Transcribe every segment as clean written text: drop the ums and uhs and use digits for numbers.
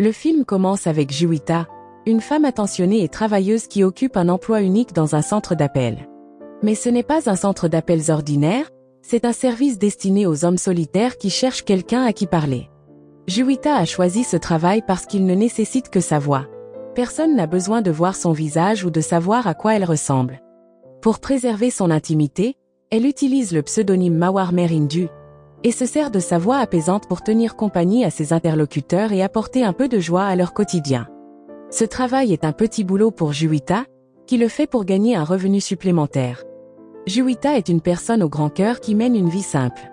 Le film commence avec Juwita, une femme attentionnée et travailleuse qui occupe un emploi unique dans un centre d'appel. Mais ce n'est pas un centre d'appels ordinaire, c'est un service destiné aux hommes solitaires qui cherchent quelqu'un à qui parler. Juwita a choisi ce travail parce qu'il ne nécessite que sa voix. Personne n'a besoin de voir son visage ou de savoir à quoi elle ressemble. Pour préserver son intimité, elle utilise le pseudonyme Mawar Merindu et se sert de sa voix apaisante pour tenir compagnie à ses interlocuteurs et apporter un peu de joie à leur quotidien. Ce travail est un petit boulot pour Juwita, qui le fait pour gagner un revenu supplémentaire. Juwita est une personne au grand cœur qui mène une vie simple.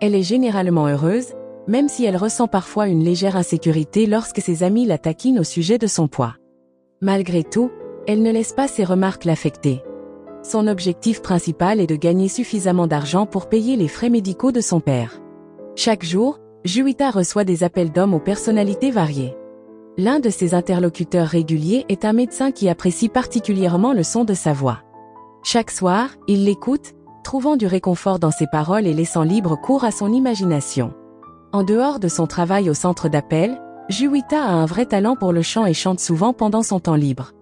Elle est généralement heureuse, même si elle ressent parfois une légère insécurité lorsque ses amis la taquinent au sujet de son poids. Malgré tout, elle ne laisse pas ses remarques l'affecter. Son objectif principal est de gagner suffisamment d'argent pour payer les frais médicaux de son père. Chaque jour, Juwita reçoit des appels d'hommes aux personnalités variées. L'un de ses interlocuteurs réguliers est un médecin qui apprécie particulièrement le son de sa voix. Chaque soir, il l'écoute, trouvant du réconfort dans ses paroles et laissant libre cours à son imagination. En dehors de son travail au centre d'appel, Juwita a un vrai talent pour le chant et chante souvent pendant son temps libre.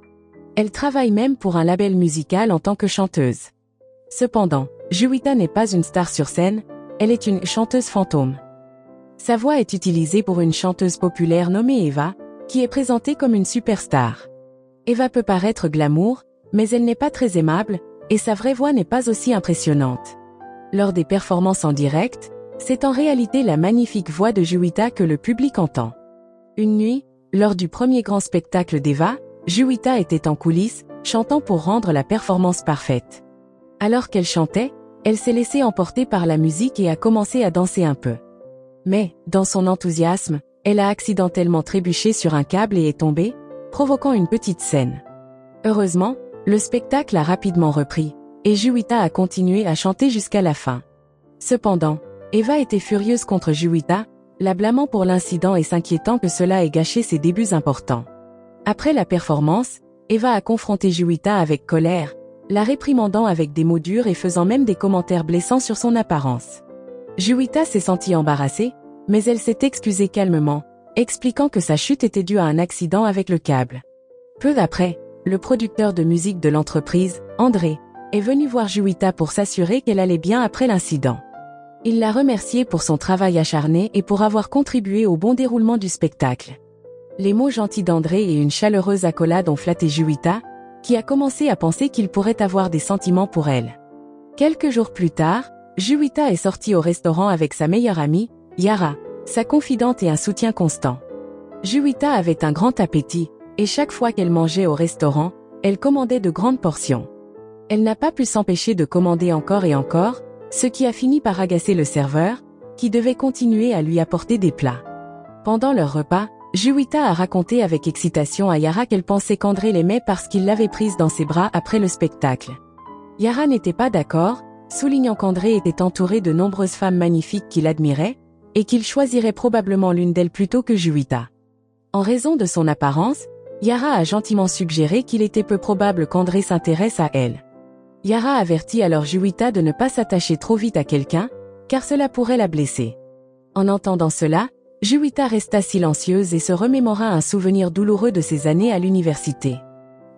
Elle travaille même pour un label musical en tant que chanteuse. Cependant, Juwita n'est pas une star sur scène, elle est une chanteuse fantôme. Sa voix est utilisée pour une chanteuse populaire nommée Eva, qui est présentée comme une superstar. Eva peut paraître glamour, mais elle n'est pas très aimable, et sa vraie voix n'est pas aussi impressionnante. Lors des performances en direct, c'est en réalité la magnifique voix de Juwita que le public entend. Une nuit, lors du premier grand spectacle d'Eva, Juwita était en coulisses, chantant pour rendre la performance parfaite. Alors qu'elle chantait, elle s'est laissée emporter par la musique et a commencé à danser un peu. Mais, dans son enthousiasme, elle a accidentellement trébuché sur un câble et est tombée, provoquant une petite scène. Heureusement, le spectacle a rapidement repris, et Juwita a continué à chanter jusqu'à la fin. Cependant, Eva était furieuse contre Juwita, la blâmant pour l'incident et s'inquiétant que cela ait gâché ses débuts importants. Après la performance, Eva a confronté Juwita avec colère, la réprimandant avec des mots durs et faisant même des commentaires blessants sur son apparence. Juwita s'est sentie embarrassée, mais elle s'est excusée calmement, expliquant que sa chute était due à un accident avec le câble. Peu après, le producteur de musique de l'entreprise, André, est venu voir Juwita pour s'assurer qu'elle allait bien après l'incident. Il l'a remerciée pour son travail acharné et pour avoir contribué au bon déroulement du spectacle. Les mots gentils d'André et une chaleureuse accolade ont flatté Juwita, qui a commencé à penser qu'il pourrait avoir des sentiments pour elle. Quelques jours plus tard, Juwita est sortie au restaurant avec sa meilleure amie, Yara, sa confidente et un soutien constant. Juwita avait un grand appétit, et chaque fois qu'elle mangeait au restaurant, elle commandait de grandes portions. Elle n'a pas pu s'empêcher de commander encore et encore, ce qui a fini par agacer le serveur, qui devait continuer à lui apporter des plats. Pendant leur repas, Juwita a raconté avec excitation à Yara qu'elle pensait qu'André l'aimait parce qu'il l'avait prise dans ses bras après le spectacle. Yara n'était pas d'accord, soulignant qu'André était entouré de nombreuses femmes magnifiques qu'il admirait, et qu'il choisirait probablement l'une d'elles plutôt que Juwita. En raison de son apparence, Yara a gentiment suggéré qu'il était peu probable qu'André s'intéresse à elle. Yara avertit alors Juwita de ne pas s'attacher trop vite à quelqu'un, car cela pourrait la blesser. En entendant cela, Juwita resta silencieuse et se remémora un souvenir douloureux de ses années à l'université.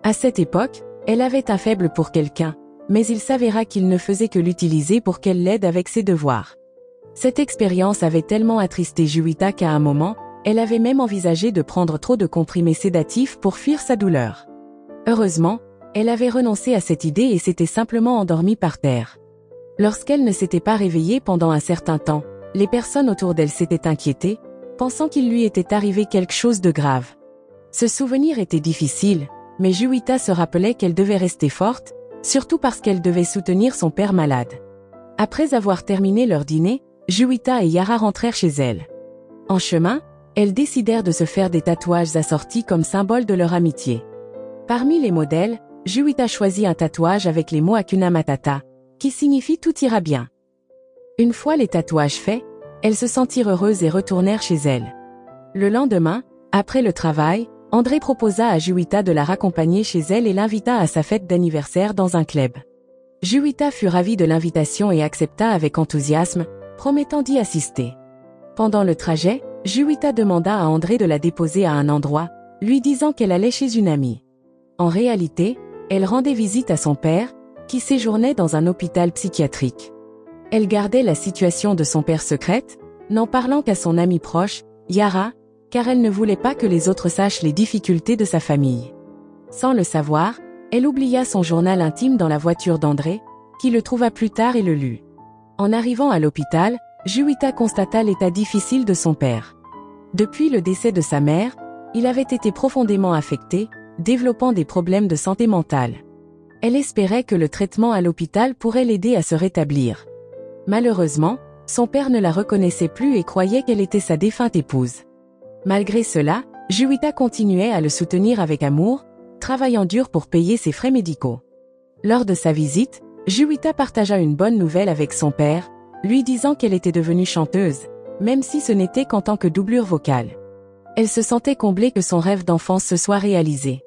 À cette époque, elle avait un faible pour quelqu'un, mais il s'avéra qu'il ne faisait que l'utiliser pour qu'elle l'aide avec ses devoirs. Cette expérience avait tellement attristé Juwita qu'à un moment, elle avait même envisagé de prendre trop de comprimés sédatifs pour fuir sa douleur. Heureusement, elle avait renoncé à cette idée et s'était simplement endormie par terre. Lorsqu'elle ne s'était pas réveillée pendant un certain temps, les personnes autour d'elle s'étaient inquiétées, pensant qu'il lui était arrivé quelque chose de grave. Ce souvenir était difficile, mais Juwita se rappelait qu'elle devait rester forte, surtout parce qu'elle devait soutenir son père malade. Après avoir terminé leur dîner, Juwita et Yara rentrèrent chez elles. En chemin, elles décidèrent de se faire des tatouages assortis comme symbole de leur amitié. Parmi les modèles, Juwita choisit un tatouage avec les mots Hakuna Matata, qui signifie tout ira bien. Une fois les tatouages faits, elles se sentirent heureuses et retournèrent chez elles. Le lendemain, après le travail, André proposa à Juwita de la raccompagner chez elle et l'invita à sa fête d'anniversaire dans un club. Juwita fut ravie de l'invitation et accepta avec enthousiasme, promettant d'y assister. Pendant le trajet, Juwita demanda à André de la déposer à un endroit, lui disant qu'elle allait chez une amie. En réalité, elle rendait visite à son père, qui séjournait dans un hôpital psychiatrique. Elle gardait la situation de son père secrète, n'en parlant qu'à son amie proche, Yara, car elle ne voulait pas que les autres sachent les difficultés de sa famille. Sans le savoir, elle oublia son journal intime dans la voiture d'André, qui le trouva plus tard et le lut. En arrivant à l'hôpital, Juwita constata l'état difficile de son père. Depuis le décès de sa mère, il avait été profondément affecté, développant des problèmes de santé mentale. Elle espérait que le traitement à l'hôpital pourrait l'aider à se rétablir. Malheureusement, son père ne la reconnaissait plus et croyait qu'elle était sa défunte épouse. Malgré cela, Juwita continuait à le soutenir avec amour, travaillant dur pour payer ses frais médicaux. Lors de sa visite, Juwita partagea une bonne nouvelle avec son père, lui disant qu'elle était devenue chanteuse, même si ce n'était qu'en tant que doublure vocale. Elle se sentait comblée que son rêve d'enfance se soit réalisé.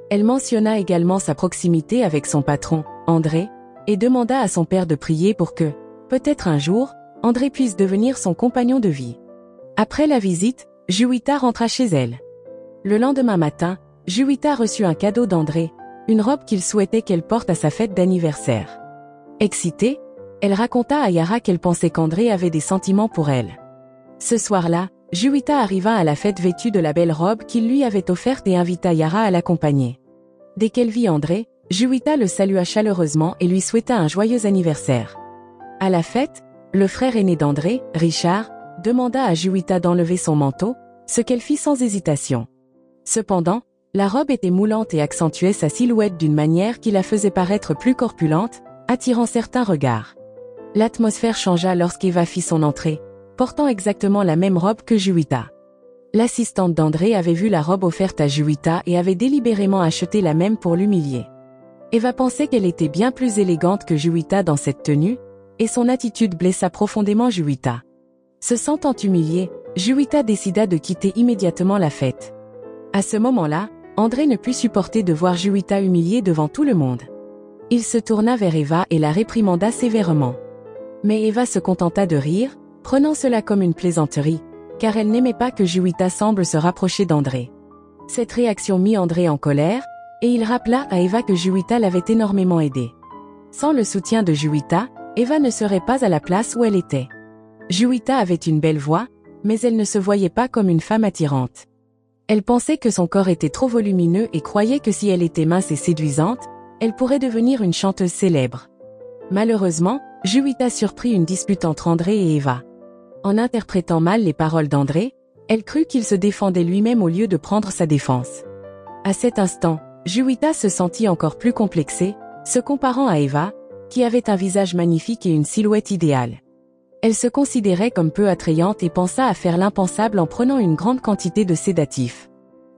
Elle mentionna également sa proximité avec son patron, André, et demanda à son père de prier pour que, peut-être un jour, André puisse devenir son compagnon de vie. Après la visite, Juwita rentra chez elle. Le lendemain matin, Juwita reçut un cadeau d'André, une robe qu'il souhaitait qu'elle porte à sa fête d'anniversaire. Excitée, elle raconta à Yara qu'elle pensait qu'André avait des sentiments pour elle. Ce soir-là, Juwita arriva à la fête vêtue de la belle robe qu'il lui avait offerte et invita Yara à l'accompagner. Dès qu'elle vit André, Juwita le salua chaleureusement et lui souhaita un joyeux anniversaire. À la fête, le frère aîné d'André, Richard, demanda à Juwita d'enlever son manteau, ce qu'elle fit sans hésitation. Cependant, la robe était moulante et accentuait sa silhouette d'une manière qui la faisait paraître plus corpulente, attirant certains regards. L'atmosphère changea lorsqu'Eva fit son entrée, portant exactement la même robe que Juwita. L'assistante d'André avait vu la robe offerte à Juwita et avait délibérément acheté la même pour l'humilier. Eva pensait qu'elle était bien plus élégante que Juwita dans cette tenue, et son attitude blessa profondément Juwita. Se sentant humiliée, Juwita décida de quitter immédiatement la fête. À ce moment-là, André ne put supporter de voir Juwita humiliée devant tout le monde. Il se tourna vers Eva et la réprimanda sévèrement. Mais Eva se contenta de rire, prenant cela comme une plaisanterie, car elle n'aimait pas que Juwita semble se rapprocher d'André. Cette réaction mit André en colère, et il rappela à Eva que Juwita l'avait énormément aidée. Sans le soutien de Juwita, Eva ne serait pas à la place où elle était. Juwita avait une belle voix, mais elle ne se voyait pas comme une femme attirante. Elle pensait que son corps était trop volumineux et croyait que si elle était mince et séduisante, elle pourrait devenir une chanteuse célèbre. Malheureusement, Juwita surprit une dispute entre André et Eva. En interprétant mal les paroles d'André, elle crut qu'il se défendait lui-même au lieu de prendre sa défense. À cet instant, Juwita se sentit encore plus complexée, se comparant à Eva, qui avait un visage magnifique et une silhouette idéale. Elle se considérait comme peu attrayante et pensa à faire l'impensable en prenant une grande quantité de sédatifs.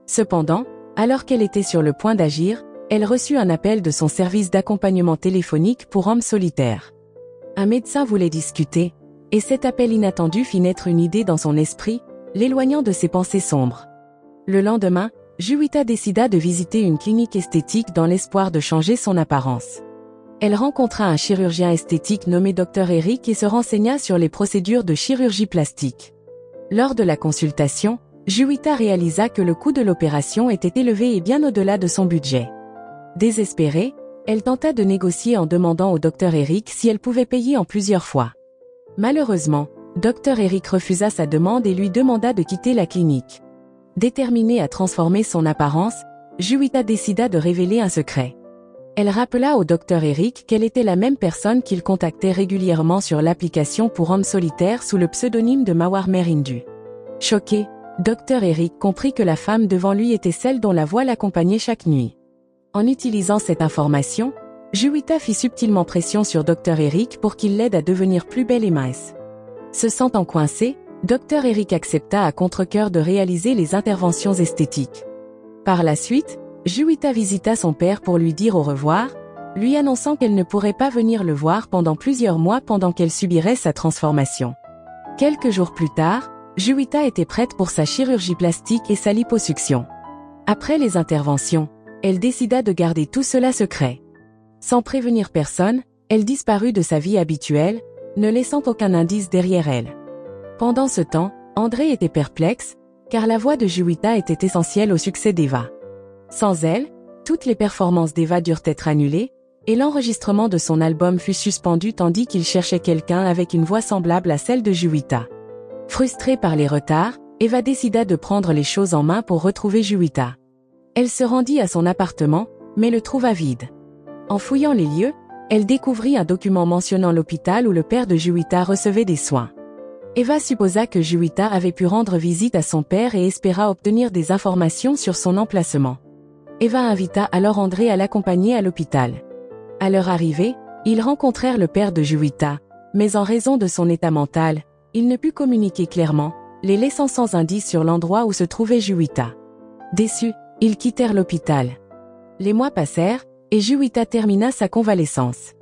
Cependant, alors qu'elle était sur le point d'agir, elle reçut un appel de son service d'accompagnement téléphonique pour hommes solitaires. Un médecin voulait discuter, et cet appel inattendu fit naître une idée dans son esprit, l'éloignant de ses pensées sombres. Le lendemain, Juwita décida de visiter une clinique esthétique dans l'espoir de changer son apparence. Elle rencontra un chirurgien esthétique nommé Dr Eric et se renseigna sur les procédures de chirurgie plastique. Lors de la consultation, Juwita réalisa que le coût de l'opération était élevé et bien au-delà de son budget. Désespérée, elle tenta de négocier en demandant au Dr Eric si elle pouvait payer en plusieurs fois. Malheureusement, Dr Eric refusa sa demande et lui demanda de quitter la clinique. Déterminée à transformer son apparence, Juwita décida de révéler un secret. Elle rappela au Dr Eric qu'elle était la même personne qu'il contactait régulièrement sur l'application pour hommes solitaires sous le pseudonyme de Mawar Merindu. Choqué, Dr Eric comprit que la femme devant lui était celle dont la voix l'accompagnait chaque nuit. En utilisant cette information, Juwita fit subtilement pression sur Dr Eric pour qu'il l'aide à devenir plus belle et mince. Se sentant coincée, Dr Eric accepta à contre-cœur de réaliser les interventions esthétiques. Par la suite, Juwita visita son père pour lui dire au revoir, lui annonçant qu'elle ne pourrait pas venir le voir pendant plusieurs mois pendant qu'elle subirait sa transformation. Quelques jours plus tard, Juwita était prête pour sa chirurgie plastique et sa liposuction. Après les interventions, elle décida de garder tout cela secret. Sans prévenir personne, elle disparut de sa vie habituelle, ne laissant aucun indice derrière elle. Pendant ce temps, André était perplexe, car la voix de Juwita était essentielle au succès d'Eva. Sans elle, toutes les performances d'Eva durent être annulées, et l'enregistrement de son album fut suspendu tandis qu'il cherchait quelqu'un avec une voix semblable à celle de Juwita. Frustrée par les retards, Eva décida de prendre les choses en main pour retrouver Juwita. Elle se rendit à son appartement, mais le trouva vide. En fouillant les lieux, elle découvrit un document mentionnant l'hôpital où le père de Juwita recevait des soins. Eva supposa que Juwita avait pu rendre visite à son père et espéra obtenir des informations sur son emplacement. Eva invita alors André à l'accompagner à l'hôpital. À leur arrivée, ils rencontrèrent le père de Juwita, mais en raison de son état mental, il ne put communiquer clairement, les laissant sans indice sur l'endroit où se trouvait Juwita. Déçus, ils quittèrent l'hôpital. Les mois passèrent, et Juwita termina sa convalescence.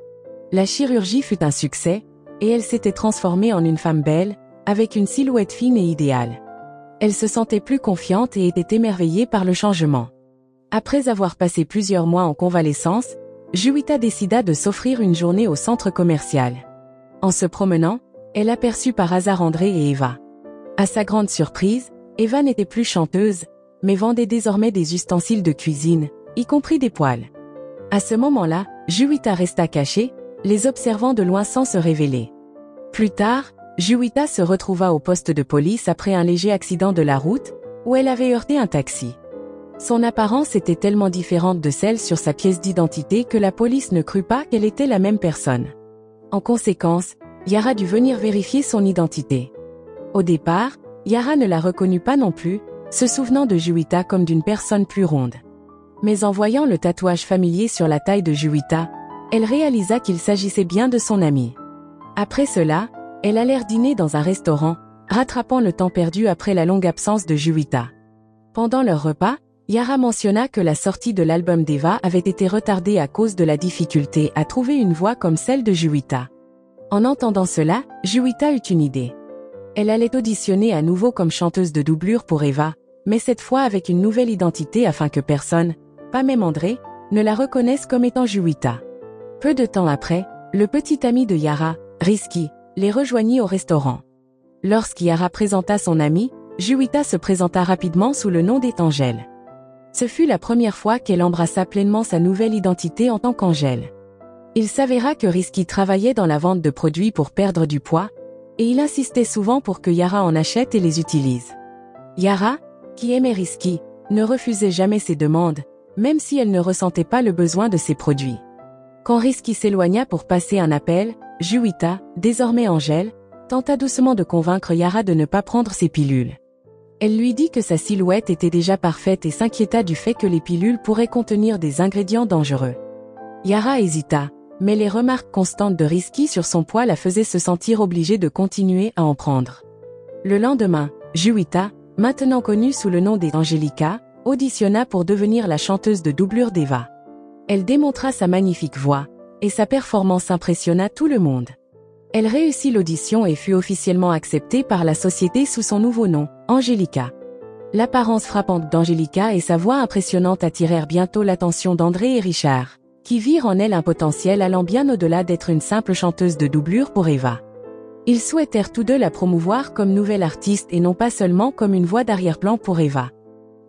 La chirurgie fut un succès, et elle s'était transformée en une femme belle, avec une silhouette fine et idéale. Elle se sentait plus confiante et était émerveillée par le changement. Après avoir passé plusieurs mois en convalescence, Juwita décida de s'offrir une journée au centre commercial. En se promenant, elle aperçut par hasard André et Eva. À sa grande surprise, Eva n'était plus chanteuse, mais vendait désormais des ustensiles de cuisine, y compris des poêles. À ce moment-là, Juwita resta cachée, les observant de loin sans se révéler. Plus tard, Juwita se retrouva au poste de police après un léger accident de la route, où elle avait heurté un taxi. Son apparence était tellement différente de celle sur sa pièce d'identité que la police ne crut pas qu'elle était la même personne. En conséquence, Yara dut venir vérifier son identité. Au départ, Yara ne la reconnut pas non plus, se souvenant de Juwita comme d'une personne plus ronde. Mais en voyant le tatouage familier sur la taille de Juwita, elle réalisa qu'il s'agissait bien de son amie. Après cela, elle allèrent dîner dans un restaurant, rattrapant le temps perdu après la longue absence de Juwita. Pendant leur repas, Yara mentionna que la sortie de l'album d'Eva avait été retardée à cause de la difficulté à trouver une voix comme celle de Juwita. En entendant cela, Juwita eut une idée. Elle allait auditionner à nouveau comme chanteuse de doublure pour Eva, mais cette fois avec une nouvelle identité afin que personne, pas même André, ne la reconnaisse comme étant Juwita. Peu de temps après, le petit ami de Yara, Risky, les rejoignit au restaurant. Lorsqu'Yara présenta son ami, Juwita se présenta rapidement sous le nom d'Angèle. Ce fut la première fois qu'elle embrassa pleinement sa nouvelle identité en tant qu'Angèle. Il s'avéra que Risky travaillait dans la vente de produits pour perdre du poids, et il insistait souvent pour que Yara en achète et les utilise. Yara, qui aimait Risky, ne refusait jamais ses demandes, même si elle ne ressentait pas le besoin de ses produits. Quand Risky s'éloigna pour passer un appel, Juwita, désormais Angèle, tenta doucement de convaincre Yara de ne pas prendre ses pilules. Elle lui dit que sa silhouette était déjà parfaite et s'inquiéta du fait que les pilules pourraient contenir des ingrédients dangereux. Yara hésita, mais les remarques constantes de Risky sur son poids la faisaient se sentir obligée de continuer à en prendre. Le lendemain, Juwita, maintenant connue sous le nom d'Angelica, auditionna pour devenir la chanteuse de doublure d'Eva. Elle démontra sa magnifique voix, et sa performance impressionna tout le monde. Elle réussit l'audition et fut officiellement acceptée par la société sous son nouveau nom, Angelica. L'apparence frappante d'Angelica et sa voix impressionnante attirèrent bientôt l'attention d'André et Richard, qui virent en elle un potentiel allant bien au-delà d'être une simple chanteuse de doublure pour Eva. Ils souhaitèrent tous deux la promouvoir comme nouvelle artiste et non pas seulement comme une voix d'arrière-plan pour Eva.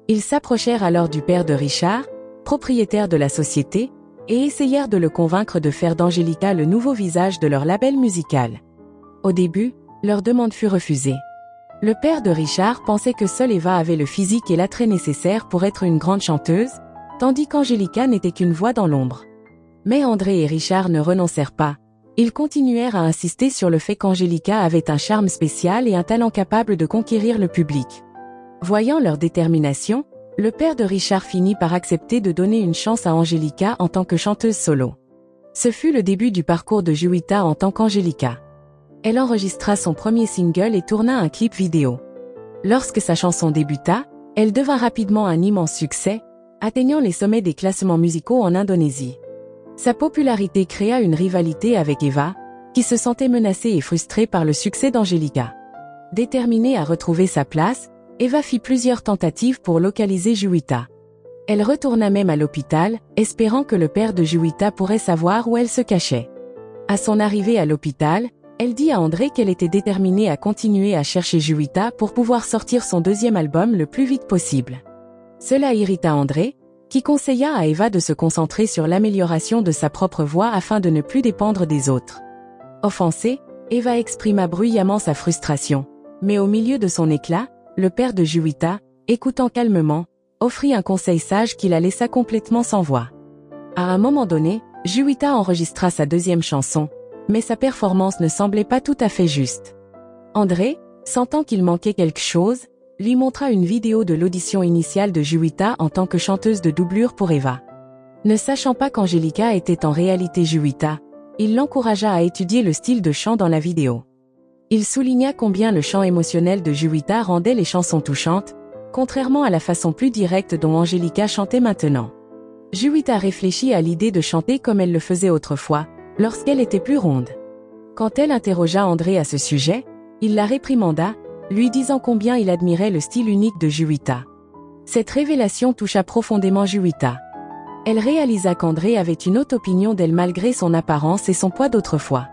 Ils s'approchèrent alors du père de Richard, propriétaire de la société, et essayèrent de le convaincre de faire d'Angelica le nouveau visage de leur label musical. Au début, leur demande fut refusée. Le père de Richard pensait que seule Eva avait le physique et l'attrait nécessaires pour être une grande chanteuse, tandis qu'Angelica n'était qu'une voix dans l'ombre. Mais André et Richard ne renoncèrent pas. Ils continuèrent à insister sur le fait qu'Angelica avait un charme spécial et un talent capable de conquérir le public. Voyant leur détermination, le père de Richard finit par accepter de donner une chance à Angelica en tant que chanteuse solo. Ce fut le début du parcours de Juwita en tant qu'Angelica. Elle enregistra son premier single et tourna un clip vidéo. Lorsque sa chanson débuta, elle devint rapidement un immense succès, atteignant les sommets des classements musicaux en Indonésie. Sa popularité créa une rivalité avec Eva, qui se sentait menacée et frustrée par le succès d'Angelica. Déterminée à retrouver sa place, Eva fit plusieurs tentatives pour localiser Juwita. Elle retourna même à l'hôpital, espérant que le père de Juwita pourrait savoir où elle se cachait. À son arrivée à l'hôpital, Elle dit à André qu'elle était déterminée à continuer à chercher Juwita pour pouvoir sortir son deuxième album le plus vite possible. Cela irrita André, qui conseilla à Eva de se concentrer sur l'amélioration de sa propre voix afin de ne plus dépendre des autres. Offensée, Eva exprima bruyamment sa frustration, mais au milieu de son éclat, le père de Juwita, écoutant calmement, offrit un conseil sage qui la laissa complètement sans voix. À un moment donné, Juwita enregistra sa deuxième chanson, mais sa performance ne semblait pas tout à fait juste. André, sentant qu'il manquait quelque chose, lui montra une vidéo de l'audition initiale de Juwita en tant que chanteuse de doublure pour Eva. Ne sachant pas qu'Angelica était en réalité Juwita, il l'encouragea à étudier le style de chant dans la vidéo. Il souligna combien le chant émotionnel de Juwita rendait les chansons touchantes, contrairement à la façon plus directe dont Angelica chantait maintenant. Juwita réfléchit à l'idée de chanter comme elle le faisait autrefois, lorsqu'elle était plus ronde. Quand elle interrogea André à ce sujet, il la réprimanda, lui disant combien il admirait le style unique de Juwita. Cette révélation toucha profondément Juwita. Elle réalisa qu'André avait une haute opinion d'elle malgré son apparence et son poids d'autrefois.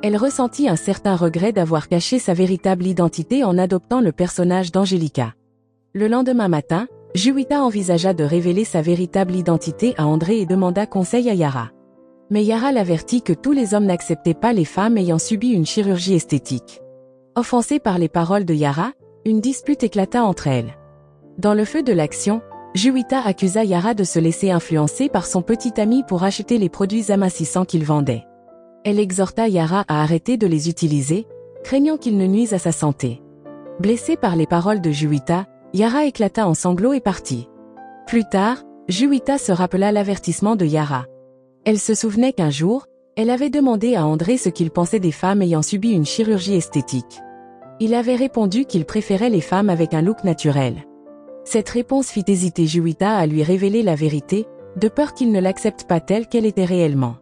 Elle ressentit un certain regret d'avoir caché sa véritable identité en adoptant le personnage d'Angelica. Le lendemain matin, Juwita envisagea de révéler sa véritable identité à André et demanda conseil à Yara. Mais Yara l'avertit que tous les hommes n'acceptaient pas les femmes ayant subi une chirurgie esthétique. Offensée par les paroles de Yara, une dispute éclata entre elles. Dans le feu de l'action, Juwita accusa Yara de se laisser influencer par son petit ami pour acheter les produits amincissants qu'il vendait. Elle exhorta Yara à arrêter de les utiliser, craignant qu'ils ne nuisent à sa santé. Blessée par les paroles de Juwita, Yara éclata en sanglots et partit. Plus tard, Juwita se rappela l'avertissement de Yara. Elle se souvenait qu'un jour, elle avait demandé à André ce qu'il pensait des femmes ayant subi une chirurgie esthétique. Il avait répondu qu'il préférait les femmes avec un look naturel. Cette réponse fit hésiter Juwita à lui révéler la vérité, de peur qu'il ne l'accepte pas telle qu'elle était réellement.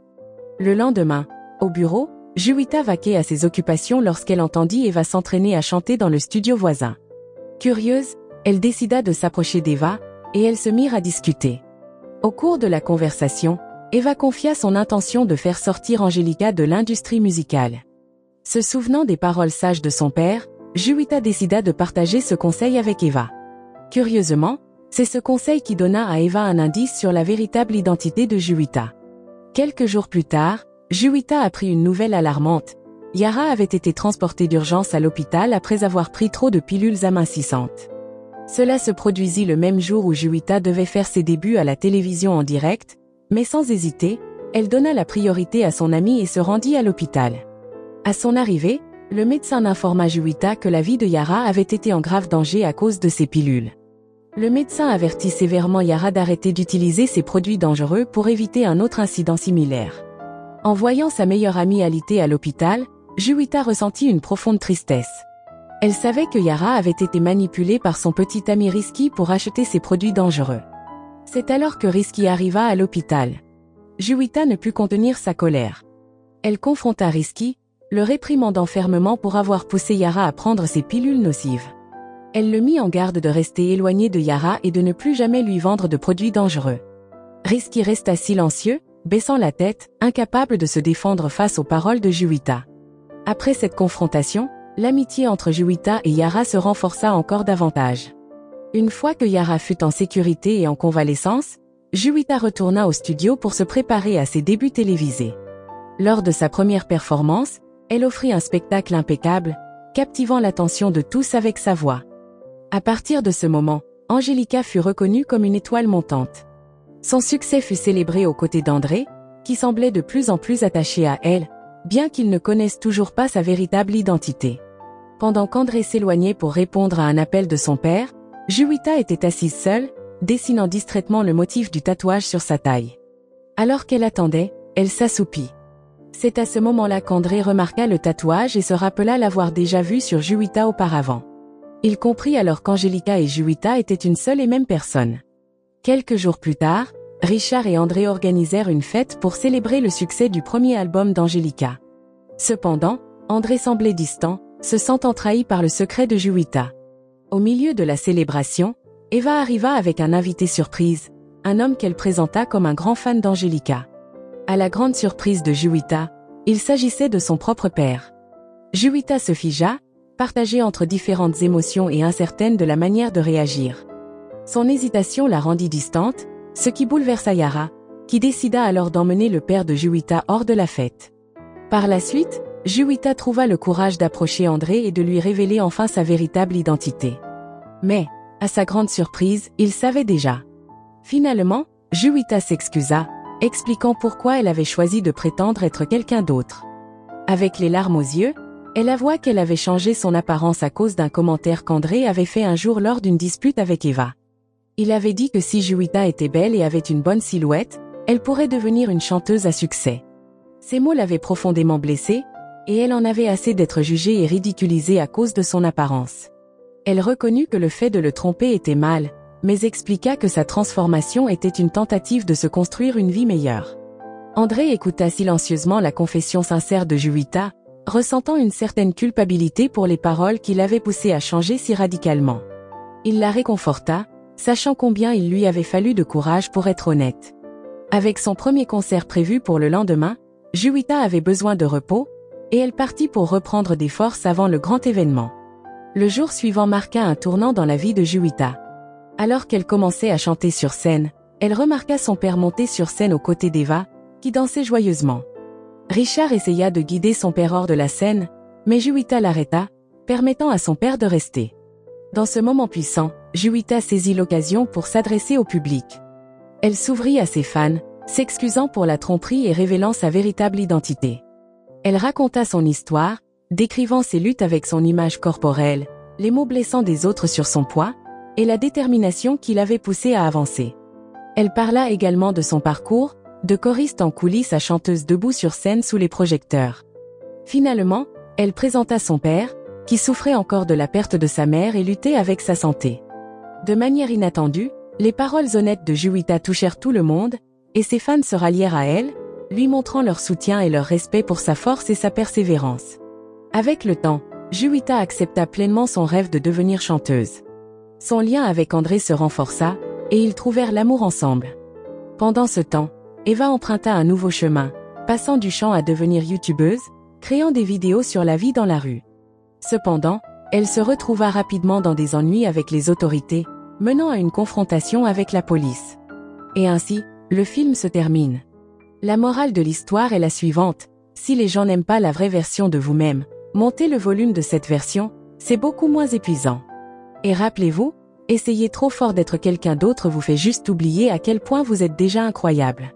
Le lendemain, au bureau, Juwita vaquait à ses occupations lorsqu'elle entendit Eva s'entraîner à chanter dans le studio voisin. Curieuse, elle décida de s'approcher d'Eva, et elles se mirent à discuter. Au cours de la conversation, Eva confia son intention de faire sortir Angelica de l'industrie musicale. Se souvenant des paroles sages de son père, Juwita décida de partager ce conseil avec Eva. Curieusement, c'est ce conseil qui donna à Eva un indice sur la véritable identité de Juwita. Quelques jours plus tard, Juwita apprit une nouvelle alarmante. Yara avait été transportée d'urgence à l'hôpital après avoir pris trop de pilules amincissantes. Cela se produisit le même jour où Juwita devait faire ses débuts à la télévision en direct, mais sans hésiter, elle donna la priorité à son amie et se rendit à l'hôpital. À son arrivée, le médecin informa Juwita que la vie de Yara avait été en grave danger à cause de ces pilules. Le médecin avertit sévèrement Yara d'arrêter d'utiliser ces produits dangereux pour éviter un autre incident similaire. En voyant sa meilleure amie alitée à l'hôpital, Juwita ressentit une profonde tristesse. Elle savait que Yara avait été manipulée par son petit ami Risky pour acheter ces produits dangereux. C'est alors que Risky arriva à l'hôpital. Juwita ne put contenir sa colère. Elle confronta Risky, le réprimandant fermement pour avoir poussé Yara à prendre ces pilules nocives. Elle le mit en garde de rester éloigné de Yara et de ne plus jamais lui vendre de produits dangereux. Risky resta silencieux, baissant la tête, incapable de se défendre face aux paroles de Juwita. Après cette confrontation, l'amitié entre Juwita et Yara se renforça encore davantage. Une fois que Yara fut en sécurité et en convalescence, Juwita retourna au studio pour se préparer à ses débuts télévisés. Lors de sa première performance, elle offrit un spectacle impeccable, captivant l'attention de tous avec sa voix. À partir de ce moment, Angelica fut reconnue comme une étoile montante. Son succès fut célébré aux côtés d'André, qui semblait de plus en plus attaché à elle, bien qu'il ne connaisse toujours pas sa véritable identité. Pendant qu'André s'éloignait pour répondre à un appel de son père, Juwita était assise seule, dessinant distraitement le motif du tatouage sur sa taille. Alors qu'elle attendait, elle s'assoupit. C'est à ce moment-là qu'André remarqua le tatouage et se rappela l'avoir déjà vu sur Juwita auparavant. Il comprit alors qu'Angelica et Juwita étaient une seule et même personne. Quelques jours plus tard, Richard et André organisèrent une fête pour célébrer le succès du premier album d'Angelica. Cependant, André semblait distant, se sentant trahi par le secret de Juwita. Au milieu de la célébration, Eva arriva avec un invité surprise, un homme qu'elle présenta comme un grand fan d'Angelica. À la grande surprise de Juwita, il s'agissait de son propre père. Juwita se figea, partagée entre différentes émotions et incertaine de la manière de réagir. Son hésitation la rendit distante, ce qui bouleversa Yara, qui décida alors d'emmener le père de Juwita hors de la fête. Par la suite, Juwita trouva le courage d'approcher André et de lui révéler enfin sa véritable identité. Mais, à sa grande surprise, il savait déjà. Finalement, Juwita s'excusa, expliquant pourquoi elle avait choisi de prétendre être quelqu'un d'autre. Avec les larmes aux yeux, elle avoua qu'elle avait changé son apparence à cause d'un commentaire qu'André avait fait un jour lors d'une dispute avec Eva. Il avait dit que si Juwita était belle et avait une bonne silhouette, elle pourrait devenir une chanteuse à succès. Ces mots l'avaient profondément blessée, et elle en avait assez d'être jugée et ridiculisée à cause de son apparence. Elle reconnut que le fait de le tromper était mal, mais expliqua que sa transformation était une tentative de se construire une vie meilleure. André écouta silencieusement la confession sincère de Juwita, ressentant une certaine culpabilité pour les paroles qui l'avaient poussée à changer si radicalement. Il la réconforta, sachant combien il lui avait fallu de courage pour être honnête. Avec son premier concert prévu pour le lendemain, Juwita avait besoin de repos, et elle partit pour reprendre des forces avant le grand événement. Le jour suivant marqua un tournant dans la vie de Juwita. Alors qu'elle commençait à chanter sur scène, elle remarqua son père monter sur scène aux côtés d'Eva, qui dansait joyeusement. Richard essaya de guider son père hors de la scène, mais Juwita l'arrêta, permettant à son père de rester. Dans ce moment puissant, Juwita saisit l'occasion pour s'adresser au public. Elle s'ouvrit à ses fans, s'excusant pour la tromperie et révélant sa véritable identité. Elle raconta son histoire, décrivant ses luttes avec son image corporelle, les mots blessants des autres sur son poids, et la détermination qui l'avait poussée à avancer. Elle parla également de son parcours, de choriste en coulisses à chanteuse debout sur scène sous les projecteurs. Finalement, elle présenta son père, qui souffrait encore de la perte de sa mère et luttait avec sa santé. De manière inattendue, les paroles honnêtes de Juwita touchèrent tout le monde, et ses fans se rallièrent à elle, lui montrant leur soutien et leur respect pour sa force et sa persévérance. Avec le temps, Juwita accepta pleinement son rêve de devenir chanteuse. Son lien avec André se renforça, et ils trouvèrent l'amour ensemble. Pendant ce temps, Eva emprunta un nouveau chemin, passant du chant à devenir youtubeuse, créant des vidéos sur la vie dans la rue. Cependant, elle se retrouva rapidement dans des ennuis avec les autorités, menant à une confrontation avec la police. Et ainsi, le film se termine. La morale de l'histoire est la suivante: si les gens n'aiment pas la vraie version de vous-même, montez le volume de cette version, c'est beaucoup moins épuisant. Et rappelez-vous, essayer trop fort d'être quelqu'un d'autre vous fait juste oublier à quel point vous êtes déjà incroyable.